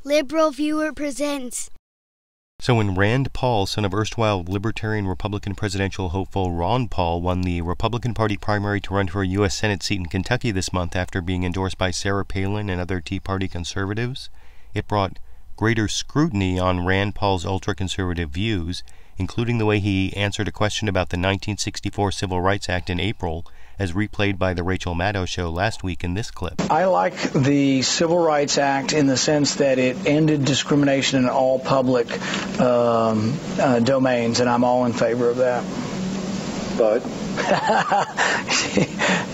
LiberalViewer presents. So when Rand Paul, son of erstwhile libertarian Republican presidential hopeful Ron Paul, won the Republican Party primary to run for a U.S. Senate seat in Kentucky this month after being endorsed by Sarah Palin and other Tea Party conservatives, it brought greater scrutiny on Rand Paul's ultra-conservative views, including the way he answered a question about the 1964 Civil Rights Act in April, as replayed by the Rachel Maddow show last week in this clip. I like the Civil Rights Act in the sense that it ended discrimination in all public domains, and I'm all in favor of that. But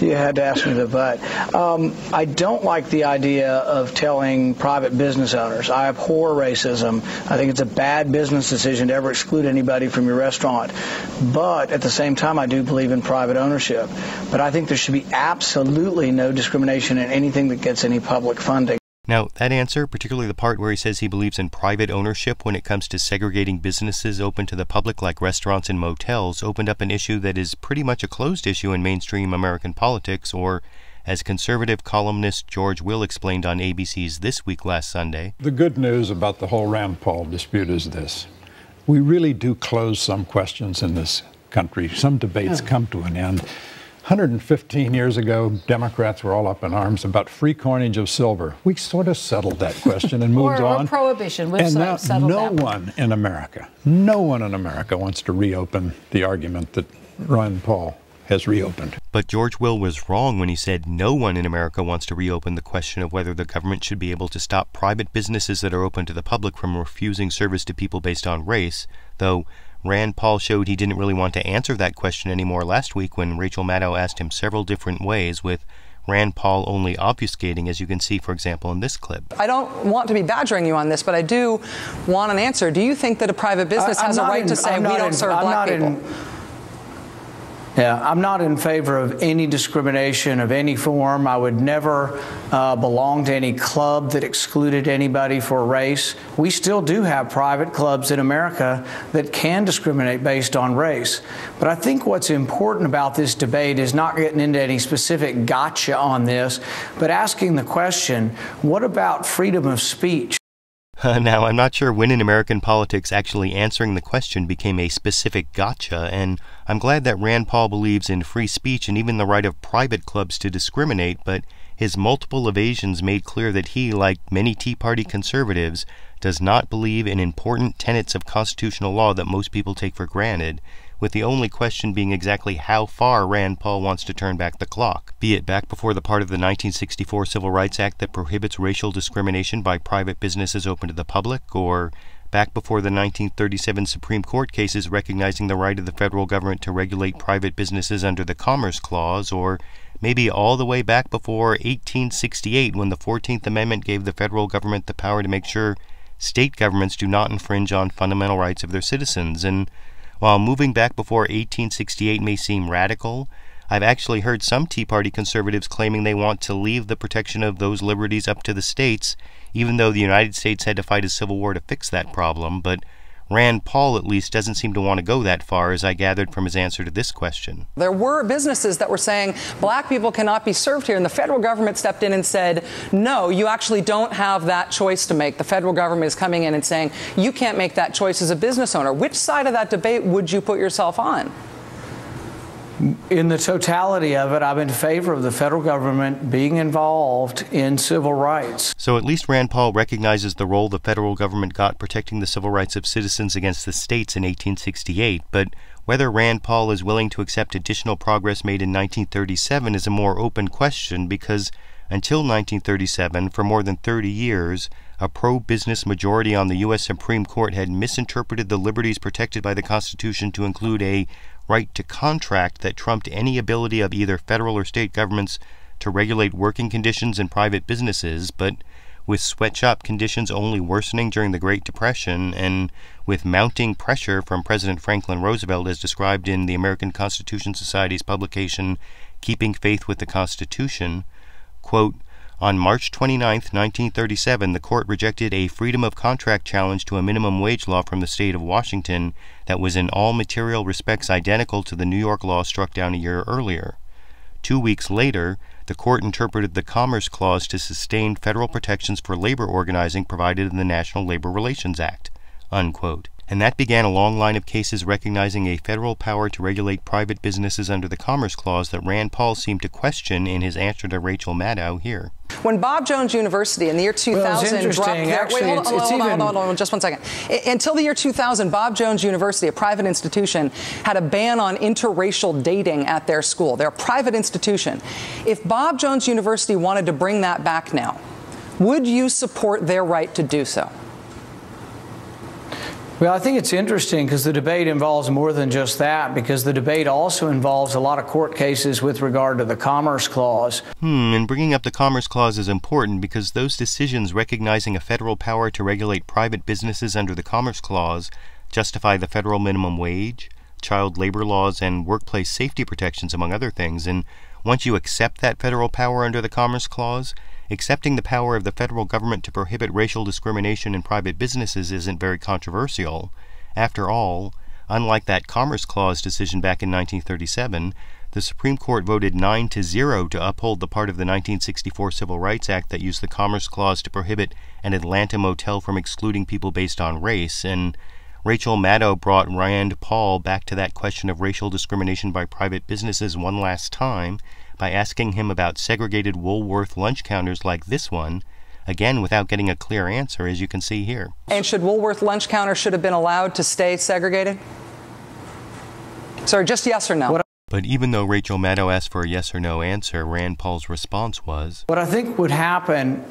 you had to ask me the but. I don't like the idea of telling private business owners. I abhor racism. I think it's a bad business decision to ever exclude anybody from your restaurant. But at the same time, I do believe in private ownership. But I think there should be absolutely no discrimination in anything that gets any public funding. Now, that answer, particularly the part where he says he believes in private ownership when it comes to segregating businesses open to the public like restaurants and motels, opened up an issue that is pretty much a closed issue in mainstream American politics, or, as conservative columnist George Will explained on ABC's This Week last Sunday. The good news about the whole Rand Paul dispute is this. We really do close some questions in this country. Some debates come to an end. 115 years ago, Democrats were all up in arms about free coinage of silver. We sort of settled that question and moved on. Or prohibition. We've and now settled no that one in America wants to reopen the argument that Rand Paul has reopened. But George Will was wrong when he said no one in America wants to reopen the question of whether the government should be able to stop private businesses that are open to the public from refusing service to people based on race, though Rand Paul showed he didn't really want to answer that question anymore last week when Rachel Maddow asked him several different ways, with Rand Paul only obfuscating, as you can see, for example, in this clip. I don't want to be badgering you on this, but I do want an answer. Do you think that a private business has a right to say we don't serve black people? I'm not in favor of any discrimination of any form. I would never belong to any club that excluded anybody for race. We still do have private clubs in America that can discriminate based on race. But I think what's important about this debate is not getting into any specific gotcha on this, but asking the question, what about freedom of speech? Now, I'm not sure when in American politics actually answering the question became a specific gotcha, and I'm glad that Rand Paul believes in free speech and even the right of private clubs to discriminate, but his multiple evasions made clear that he, like many Tea Party conservatives, does not believe in important tenets of constitutional law that most people take for granted, with the only question being exactly how far Rand Paul wants to turn back the clock, be it back before the part of the 1964 Civil Rights Act that prohibits racial discrimination by private businesses open to the public, or back before the 1937 Supreme Court cases recognizing the right of the federal government to regulate private businesses under the Commerce Clause, or maybe all the way back before 1868 when the 14th Amendment gave the federal government the power to make sure state governments do not infringe on fundamental rights of their citizens. And while moving back before 1868 may seem radical, I've actually heard some Tea Party conservatives claiming they want to leave the protection of those liberties up to the states, even though the United States had to fight a civil war to fix that problem. But Rand Paul, at least, doesn't seem to want to go that far, as I gathered from his answer to this question. There were businesses that were saying black people cannot be served here, and the federal government stepped in and said, no, you actually don't have that choice to make. The federal government is coming in and saying, you can't make that choice as a business owner. Which side of that debate would you put yourself on? In the totality of it, I'm in favor of the federal government being involved in civil rights. So at least Rand Paul recognizes the role the federal government got protecting the civil rights of citizens against the states in 1868, but whether Rand Paul is willing to accept additional progress made in 1937 is a more open question, because until 1937, for more than 30 years, a pro-business majority on the U.S. Supreme Court had misinterpreted the liberties protected by the Constitution to include a right to contract that trumped any ability of either federal or state governments to regulate working conditions in private businesses. But with sweatshop conditions only worsening during the Great Depression, and with mounting pressure from President Franklin Roosevelt as described in the American Constitution Society's publication Keeping Faith with the Constitution, quote, on March 29, 1937, the court rejected a freedom of contract challenge to a minimum wage law from the state of Washington that was in all material respects identical to the New York law struck down a year earlier. 2 weeks later, the court interpreted the Commerce Clause to sustain federal protections for labor organizing provided in the National Labor Relations Act, unquote. And that began a long line of cases recognizing a federal power to regulate private businesses under the Commerce Clause that Rand Paul seemed to question in his answer to Rachel Maddow here. When Bob Jones University in the year 2000 dropped their... Wait, hold on, just 1 second. Until the year 2000, Bob Jones University, a private institution, had a ban on interracial dating at their school. They're a private institution. If Bob Jones University wanted to bring that back now, would you support their right to do so? Well, I think it's interesting because the debate involves more than just that, because the debate also involves a lot of court cases with regard to the Commerce Clause. And bringing up the Commerce Clause is important because those decisions recognizing a federal power to regulate private businesses under the Commerce Clause justify the federal minimum wage, child labor laws, and workplace safety protections, among other things. And once you accept that federal power under the Commerce Clause, accepting the power of the federal government to prohibit racial discrimination in private businesses isn't very controversial. After all, unlike that Commerce Clause decision back in 1937, the Supreme Court voted 9-0 to uphold the part of the 1964 Civil Rights Act that used the Commerce Clause to prohibit an Atlanta motel from excluding people based on race, and Rachel Maddow brought Rand Paul back to that question of racial discrimination by private businesses one last time by asking him about segregated Woolworth lunch counters like this one, again without getting a clear answer, as you can see here. And should Woolworth lunch counters should have been allowed to stay segregated? Sorry, just yes or no? But even though Rachel Maddow asked for a yes or no answer, Rand Paul's response was, what I think would happen,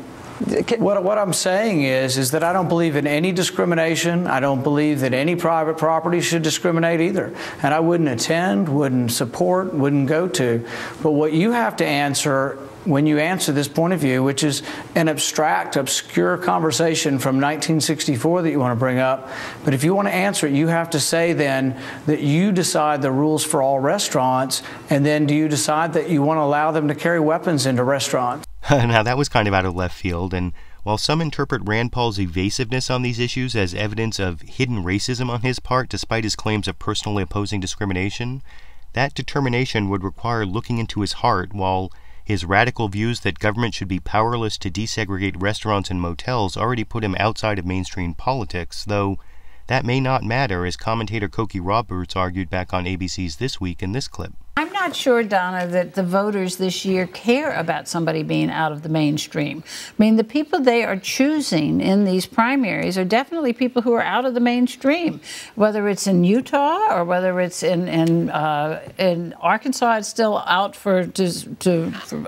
what I'm saying is that I don't believe in any discrimination. I don't believe that any private property should discriminate either. And I wouldn't attend, wouldn't support, wouldn't go to. But what you have to answer when you answer this point of view, which is an abstract, obscure conversation from 1964 that you want to bring up, but if you want to answer it, you have to say then that you decide the rules for all restaurants, and then do you decide that you want to allow them to carry weapons into restaurants? Now, that was kind of out of left field, and while some interpret Rand Paul's evasiveness on these issues as evidence of hidden racism on his part despite his claims of personally opposing discrimination, that determination would require looking into his heart, while his radical views that government should be powerless to desegregate restaurants and motels already put him outside of mainstream politics, though that may not matter, as commentator Cokie Roberts argued back on ABC's This Week in this clip. I'm not sure, Donna, that the voters this year care about somebody being out of the mainstream. I mean, the people they are choosing in these primaries are definitely people who are out of the mainstream, whether it's in Utah or whether it's in Arkansas. It's still out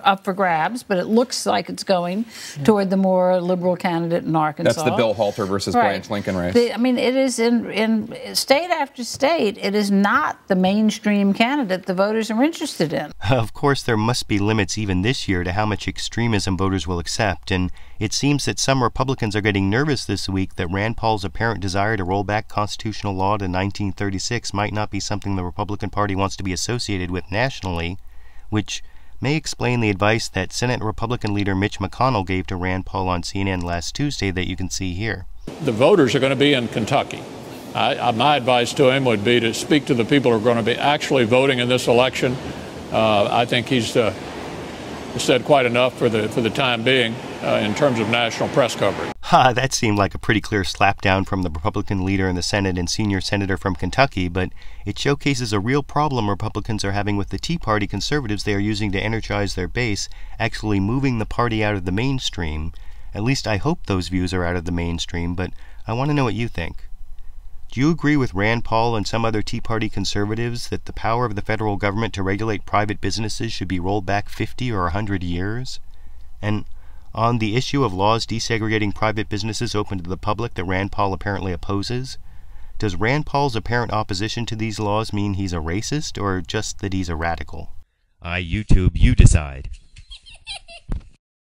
up for grabs, but it looks like it's going toward the more liberal candidate in Arkansas. That's the Bill Halter versus Blanche Lincoln race. I mean, it is in state after state, it is not the mainstream candidate the voters are interested in. Of course, there must be limits even this year to how much extremism voters will accept, and it seems that some Republicans are getting nervous this week that Rand Paul's apparent desire to roll back constitutional law to 1936 might not be something the Republican Party wants to be associated with nationally, which may explain the advice that Senate Republican leader Mitch McConnell gave to Rand Paul on CNN last Tuesday that you can see here. The voters are going to be in Kentucky. My advice to him would be to speak to the people who are going to be actually voting in this election. I think he's said quite enough for the time being in terms of national press coverage. That seemed like a pretty clear slapdown from the Republican leader in the Senate and senior senator from Kentucky, but it showcases a real problem Republicans are having with the Tea Party conservatives they are using to energize their base, actually moving the party out of the mainstream. At least I hope those views are out of the mainstream, but I want to know what you think. Do you agree with Rand Paul and some other Tea Party conservatives that the power of the federal government to regulate private businesses should be rolled back 50 or 100 years? And on the issue of laws desegregating private businesses open to the public that Rand Paul apparently opposes, does Rand Paul's apparent opposition to these laws mean he's a racist or just that he's a radical? YouTube, you decide.